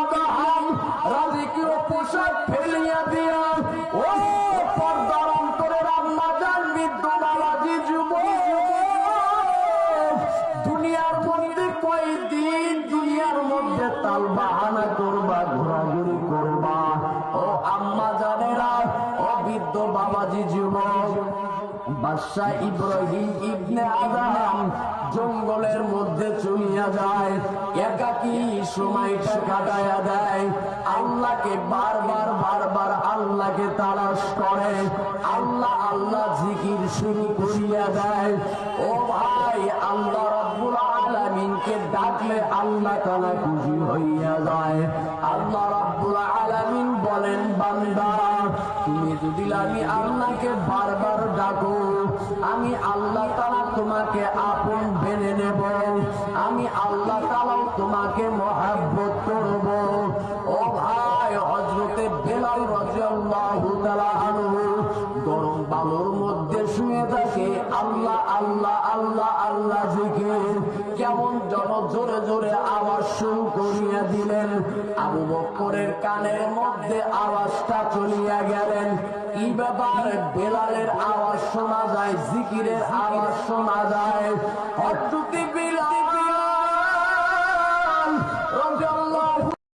আদম রাজকীয় পোশাক ফেলিয়া দিয়া ও পর্দার অন্তরের আম্মা জান বৃদ্ধ বাবাজি যুবক, দুনিয়ার মধ্যে কয়দিন দুনিয়ার মধ্যে তাল বাহানা করবা, ঘোরাঘুরি করবা। ও আম্মা জানেরা, ও বৃদ্ধ বাবাজি যুবক, বাদশাহ ইব্রাহিম ইবনে আদম জঙ্গলের মধ্যে চলিয়া যায়, একাকী সময়টা কাটায়া দেয়, আল্লাহকে বারবার বারবার আল্লাহকে তালাশ করে, আল্লাহ আল্লাহ জিকির শুরু করিয়া দেয়। ও ভাই, আল্লাহ রাব্বুল আলামিনকে ডাকলে আল্লাহ তাআলা খুশি হইয়া যায়। আল্লাহ রাব্বুল আলামিন বলেন, বান্দা তুমি যদি আমি আল্লাহকে বারবার ডাকো, আমি আল্লাহ তাআলা তোমাকে আপন বেনে নেব, আমি আল্লাহ তাআলাও তোমাকে মহব্বত করব। ও ভাই, হযরতে বেলাল রাদিয়াল্লাহু তাআলা আনহু গরম বালুর মধ্যে শুয়ে থাকে, আল্লাহ আল্লাহ আল্লাহ আল্লাহ জিকির কেমন যেন জোরে জোরে আওয়াজ শুরু করিয়া দিলেন। আবু বকরের কানের মধ্যে আওয়াজটা চলিয়া গেলেন, কি ব্যাপার? বেলালের আওয়াজ শোনা যায়, জিকিরের আওয়াজ শোনা যায়। হযরতে বেলাল